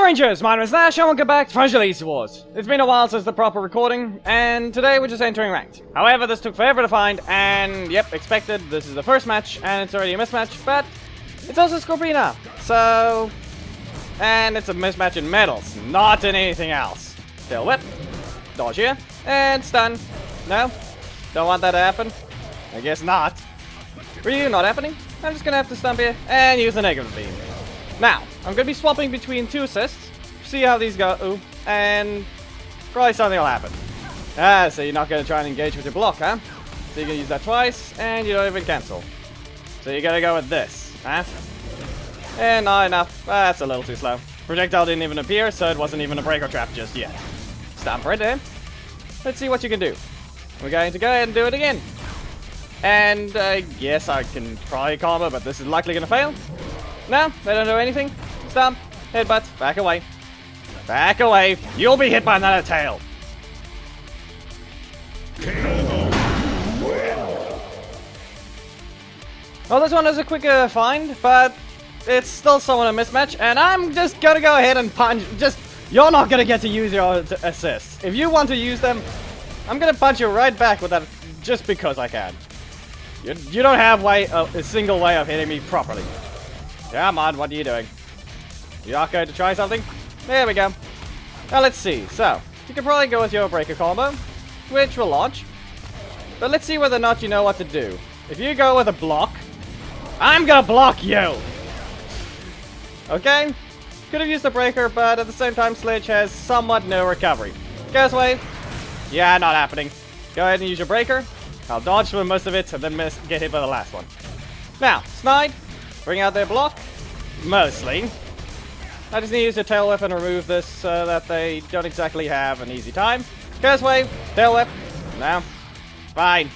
Rangers, my name is Nash and welcome back to Fragile Wars. It's been a while since the proper recording, and today we're just entering ranked. However, this took forever to find, and yep, expected, this is the first match, and it's already a mismatch, but it's also Scorpina, so... And it's a mismatch in metals, not in anything else. Tail whip, dodge here, and stun. No? Don't want that to happen? I guess not. Ryu, not happening. I'm just gonna have to stump here, and use the negative beam. Now, I'm going to be swapping between two assists, see how these go, ooh, and probably something will happen. Ah, so you're not going to try and engage with your block, huh? So you're going to use that twice, and you don't even cancel. So you're going to go with this, huh? And not enough. That's a little too slow. Projectile didn't even appear, so it wasn't even a breaker trap just yet. Stomp right there. Let's see what you can do. We're going to go ahead and do it again. And I guess I can probably combo, but this is likely going to fail. No, they don't do anything. Stomp, headbutt, back away. Back away. You'll be hit by another tail. Well, this one is a quicker find, but it's still somewhat a mismatch, and I'm just gonna go ahead and punch. You're not gonna get to use your assists. If you want to use them, I'm gonna punch you right back with that just because I can. You don't have a single way of hitting me properly. Come on, what are you doing? You're not going to try something? There we go. Now let's see. So, you can probably go with your breaker combo, which will launch. But let's see whether or not you know what to do. If you go with a block, I'm gonna block you! Okay? Could have used the breaker, but at the same time, Sledge has somewhat no recovery. Gas wave? Yeah, not happening. Go ahead and use your breaker. I'll dodge for most of it, and then get hit by the last one. Now, Snide. Bring out their block, mostly. I just need to use the tail whip and remove this so that they don't exactly have an easy time. Curse wave, tail whip, no, fine.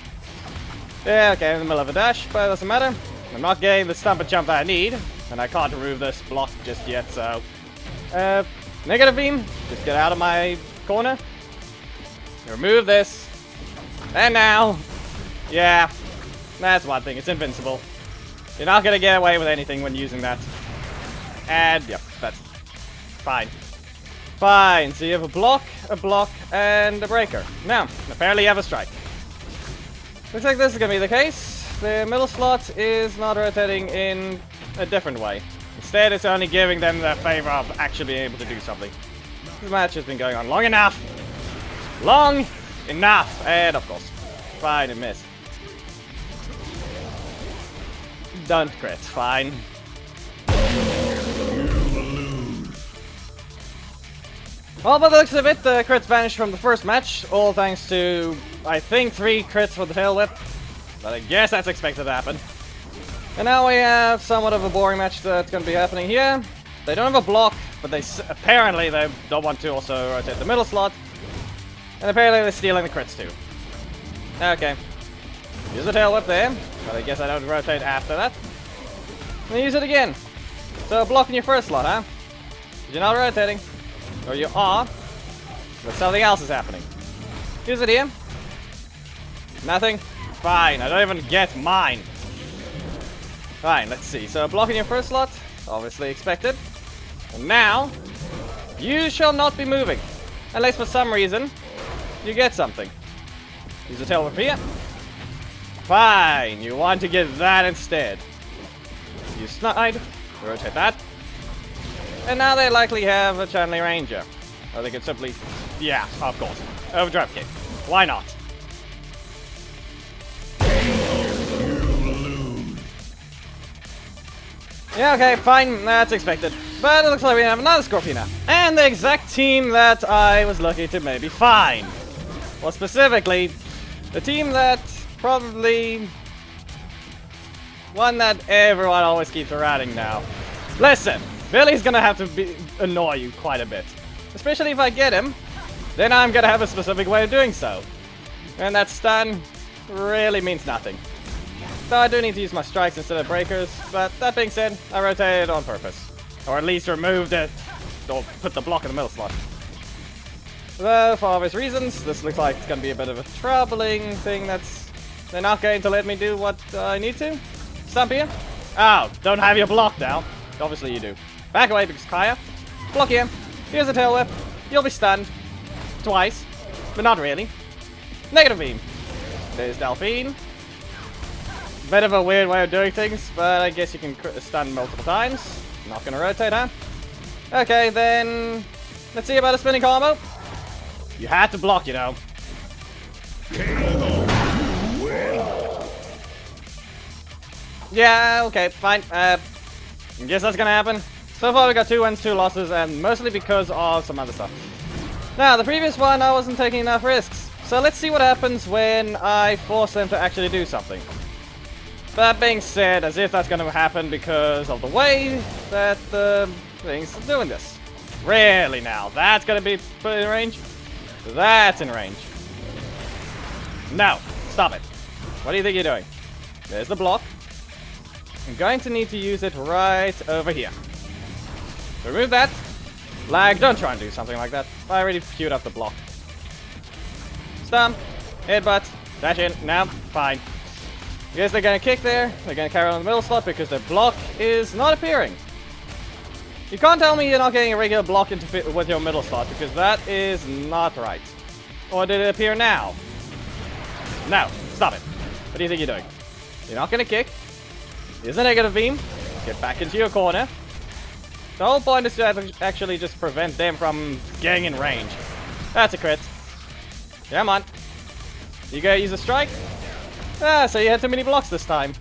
Yeah, okay, in the middle of a dash, but it doesn't matter. I'm not getting the stump and jump that I need, and I can't remove this block just yet, so... negative beam, just get out of my corner. Remove this. And now, yeah, that's one thing, it's invincible. You're not gonna get away with anything when using that. And, yep, that's fine. Fine, so you have a block, and a breaker. Now, apparently you have a strike. Looks like this is gonna be the case. The middle slot is not rotating in a different way. Instead, it's only giving them the favor of actually being able to do something. This match has been going on long enough. Long enough! And, of course, fine, it missed. Don't crit, fine. Well, by the looks of it, the crits vanished from the first match, all thanks to, I think, 3 crits for the tail whip. But I guess that's expected to happen. And now we have somewhat of a boring match that's going to be happening here. They don't have a block, but apparently they don't want to also rotate the middle slot. And apparently they're stealing the crits too. Okay. Use the tail whip there, but I guess I don't rotate after that. And use it again. So blocking your first slot, huh? You're not rotating. Or you are. But something else is happening. Use it here. Nothing. Fine, I don't even get mine. Fine, let's see. So blocking your first slot, obviously expected. And now, you shall not be moving. Unless for some reason, you get something. Use the tail whip here. Fine, you want to get that instead. Use Snide, rotate that. And now they likely have a Channeling Ranger. Or they could simply... Yeah, of course. Overdrive kick. Why not? Yeah, okay, fine. That's expected. But it looks like we have another Scorpina. And the exact team that I was lucky to maybe find. Well, specifically, the team that probably... one that everyone always keeps routing now. Listen, Billy's gonna have to annoy you quite a bit. Especially if I get him, then I'm gonna have a specific way of doing so. And that stun really means nothing. So I do need to use my strikes instead of breakers, but that being said, I rotated on purpose. Or at least removed it, or put the block in the middle slot. Though, for obvious reasons, this looks like it's gonna be a bit of a troubling thing they're not going to let me do what I need to. Stump here. Oh, don't have your block now. Obviously you do. Back away because Kaya. Block here. Here's a tail whip. You'll be stunned. Twice. But not really. Negative beam. There's Delphine. Bit of a weird way of doing things, but I guess you can stun multiple times. Not gonna rotate, huh? Okay, then... let's see about a spinning combo. You had to block, you know. Yeah, okay, fine. I guess that's gonna happen. So far we got 2 wins, 2 losses, and mostly because of some other stuff. Now, the previous one I wasn't taking enough risks. So let's see what happens when I force them to actually do something. That being said, as if that's gonna happen because of the way that the thing's doing this. Really now, that's gonna be put in range? That's in range. No, stop it. What do you think you're doing? There's the block. I'm going to need to use it right over here. Remove that. Lag, don't try and do something like that. I already queued up the block. Stomp, headbutt, dash in, now, fine. Guess they're gonna kick there, they're gonna carry on the middle slot because their block is not appearing. You can't tell me you're not getting a regular block into fit with your middle slot because that is not right. Or did it appear now? No, stop it. What do you think you're doing? You're not gonna kick. Here's a negative beam. Get back into your corner. The whole point is to actually just prevent them from getting in range. That's a crit. Come on. You gonna use a strike? Ah, so you had too many blocks this time.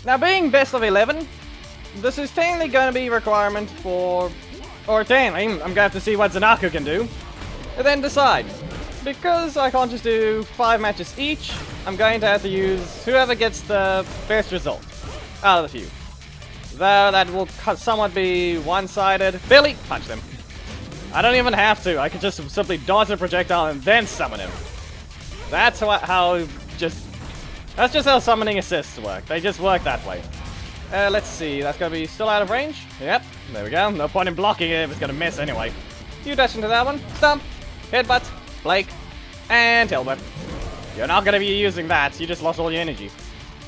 Now, being best of 11, this is technically going to be a requirement for... or technically, I'm going to have to see what Zanaku can do, and then decide. Because I can't just do 5 matches each, I'm going to have to use whoever gets the best result out of the few. Though that will somewhat be one-sided. Billy, punch them. I don't even have to. I can just simply dodge the projectile and then summon him. That's how just... that's just how summoning assists work. They just work that way. Let's see. That's going to be still out of range. Yep. There we go. No point in blocking it if it's going to miss anyway. You dash into that one. Stomp. Headbutt. Blake. And tail whip. You're not going to be using that. You just lost all your energy.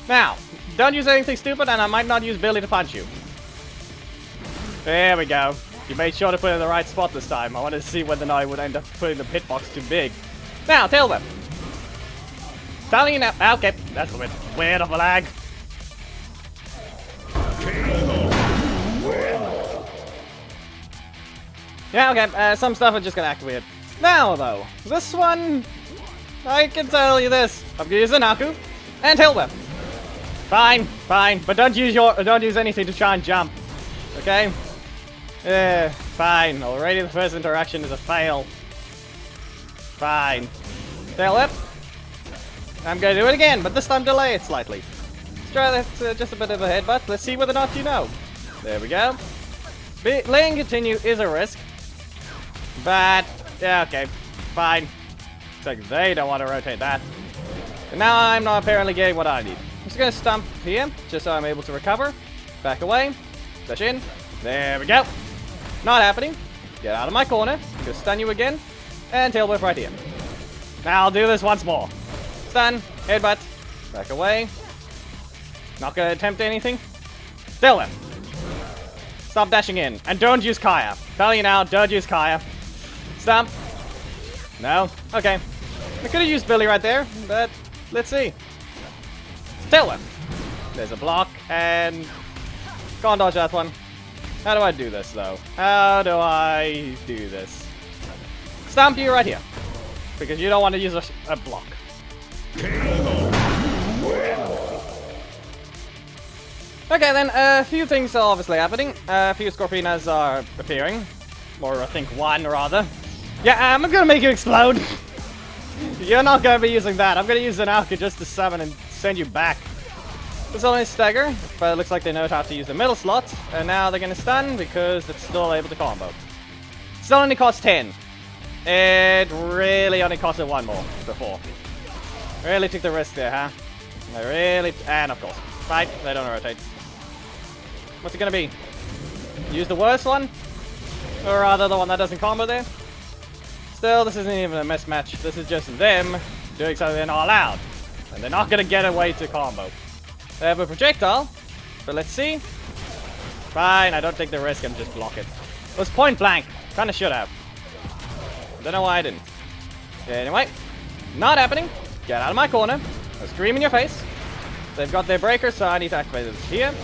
Now, don't use anything stupid and I might not use Billy to punch you. There we go. You made sure to put it in the right spot this time. I wanted to see whether or not I would end up putting the hitbox too big. Now, tail whip. Telling you now. Okay, that's a bit weird of a lag. Yeah, okay, some stuff is just gonna act weird. Now, though, this one, I can tell you this. I'm gonna use a Naku and tail whip. Fine, fine, but don't use anything to try and jump. Okay? Fine. Already the first interaction is a fail. Fine. Tail whip. I'm gonna do it again, but this time delay it slightly. Let's try that, just a bit of a headbutt. Let's see whether or not you know. There we go. Letting continue is a risk. But, yeah, okay. Fine. It's like they don't want to rotate that. And now I'm not apparently getting what I need. I'm just gonna stomp here, just so I'm able to recover. Back away. Dash in. There we go. Not happening. Get out of my corner. I'm gonna stun you again. And tail whip right here. Now I'll do this once more. Stun. Headbutt. Back away. Not gonna attempt anything. Tail whip. Stop dashing in. And don't use Kaya. Telling you now, don't use Kaya. Stomp. No. Okay. I could have used Billy right there, but let's see. Tail whip. There's a block, and can't dodge that one. How do I do this, though? How do I do this? Stomp you right here, because you don't want to use a block. Okay, then, a few things are obviously happening. A few Scorpinas are appearing. Or I think one, rather. Yeah, I'm gonna make you explode. You're not gonna be using that. I'm gonna use an Alka just to summon and send you back. It's only stagger, but it looks like they know how to use the middle slot. And now they're gonna stun because it's still able to combo. It still only costs 10. It really only costed 1 more before. Really took the risk there, huh? They really... and of course. Right, they don't rotate. What's it gonna be? Use the worst one? Or rather the one that doesn't combo there? Still, this isn't even a mismatch. This is just them doing something they're not allowed. And they're not gonna get away to combo. They have a projectile, But let's see. Fine, I don't take the risk and just block it. It was point blank. Kinda should have. Don't know why I didn't. Anyway, not happening. Get out of my corner. I'll scream in your face. They've got their breaker, so I need to activate it here.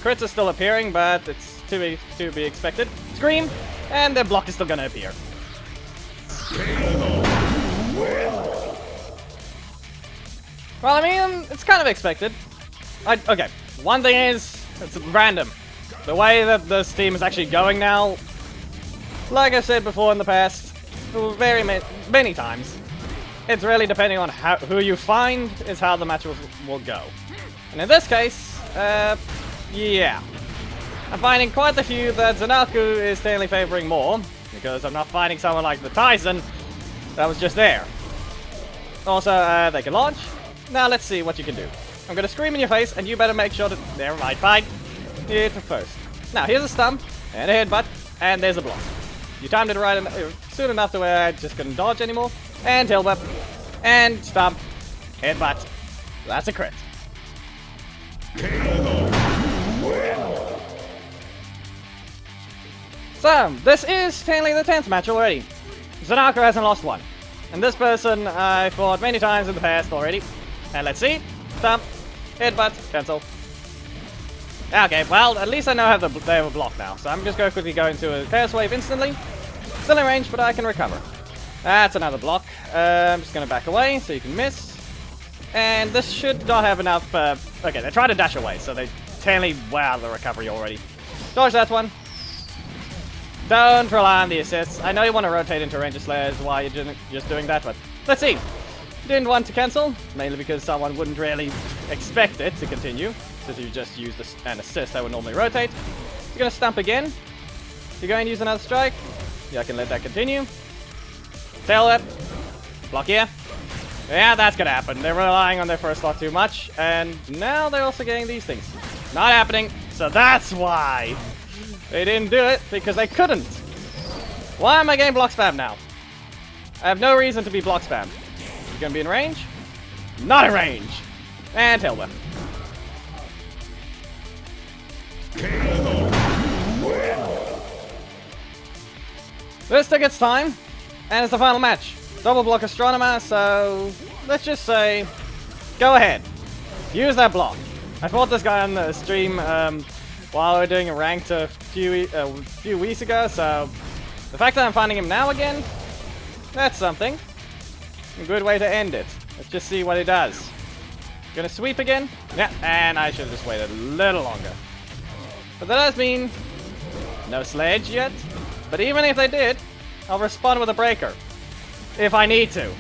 Crits are still appearing, but it's to be expected. Scream, and their block is still gonna appear. Well, I mean, it's kind of expected. Okay, one thing is, it's random. The way that this team is actually going now, like I said before in the past, very many times, it's really depending on who you find is how the match will go. And in this case, yeah. I'm finding quite a few that Zanaku is certainly favoring more, because I'm not finding someone like the Tyson that was just there. Also, they can launch. Now let's see what you can do. I'm gonna scream in your face, and you better make sure that... Never mind, fine. Hit first. Now, here's a stump, and a headbutt, and there's a block. You timed it right soon enough to where I just couldn't dodge anymore. And tail whip. And stump. Headbutt. That's a crit. So, this is technically the 10th match already. Zanako hasn't lost one. And this person I fought many times in the past already. And let's see. Stump. Headbutt. Cancel. Okay, well, at least I know they have a block now. So I'm just going to quickly go into a Chaos Wave instantly. Still in range, but I can recover. That's another block. I'm just going to back away so you can miss. And this should not have enough... okay, they tried to dash away, so they technically... Wow, the recovery already. Dodge that one. Don't rely on the assists. I know you want to rotate into Ranger Slayers while you're just doing that, but let's see. Didn't want to cancel, mainly because someone wouldn't really expect it to continue. Since you just used an assist that would normally rotate. You're going to stump again. You're going to use another strike. Yeah, I can let that continue. Tail whip. Block here. Yeah, that's going to happen. They're relying on their first slot too much. And now they're also getting these things. Not happening. So that's why they didn't do it. Because they couldn't. Why am I getting block spam now? I have no reason to be block spam. You going to be in range? Not in range. And tail whip. This took its time, and it's the final match. Double block Astronomer, so let's just say, go ahead. Use that block. I fought this guy on the stream while we were doing a ranked a few weeks ago, so the fact that I'm finding him now again, that's something. A good way to end it. Let's just see what he does. Gonna sweep again? Yeah, and I should have just waited a little longer. But that does mean no sledge yet. But even if they did, I'll respond with a breaker. If I need to.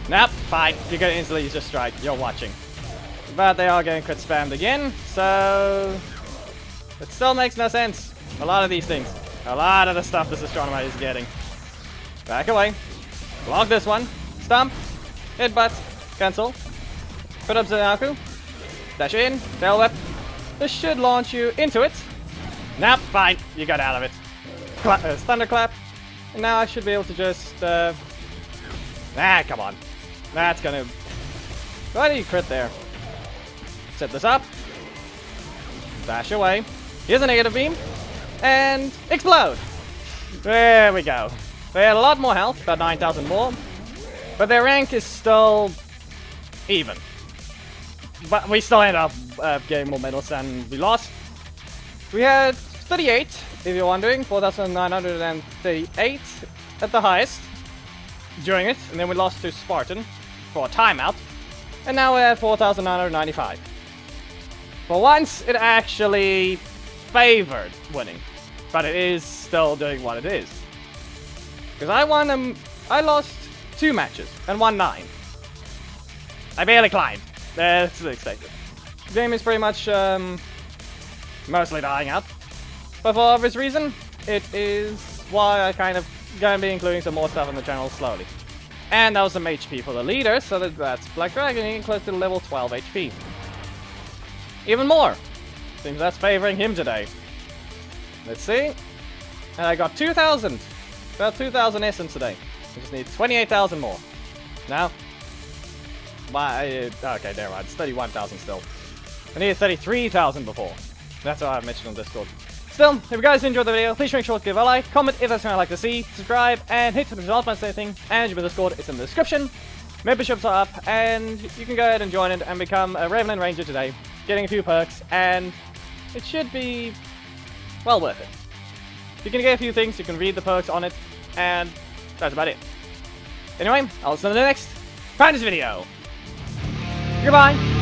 Nope, fine. You're gonna instantly use a strike. You're watching. But they are getting crit spammed again, so... It still makes no sense. A lot of these things. A lot of the stuff this Astronomer is getting. Back away. Block this one. Stump. Headbutt. Cancel. Put up Zanaku. Dash in. Tail whip. This should launch you into it. Nope, fine. You got out of it. Thunderclap. And now I should be able to just... come on. That's gonna... Why did you crit there? Set this up. Dash away. Here's a negative beam. And explode. There we go. They had a lot more health, about 9,000 more. But their rank is still even. But we still end up getting more medals than we lost. We had 38, if you're wondering, 4,938 at the highest during it. And then we lost to Spartan for a timeout. And now we're at 4,995. For once, it actually favored winning. But it is still doing what it is. Because I lost 2 matches and won 9. I barely climbed. That's expected. The game is pretty much mostly dying out. But for obvious reason, it is why I kind of gonna be including some more stuff on the channel slowly. And that was some HP for the leader, so that's Black Dragon getting close to level 12 HP. Even more! Seems that's favoring him today. Let's see. And I got 2,000. About 2,000 essence today. I just need 28,000 more. Now. Okay, never mind. It's 31,000 still. I needed 33,000 before. That's what I mentioned on Discord. Still, if you guys enjoyed the video, please make sure to give a like, comment if that's something I'd like to see, subscribe, and hit the notification thing. And your Discord is in the description. Memberships are up, and you can go ahead and join it and become a Ravenland Ranger today, getting a few perks, and it should be well worth it. You can get a few things, you can read the perks on it, and that's about it. Anyway, I'll see you in the next Fantasy video. Goodbye!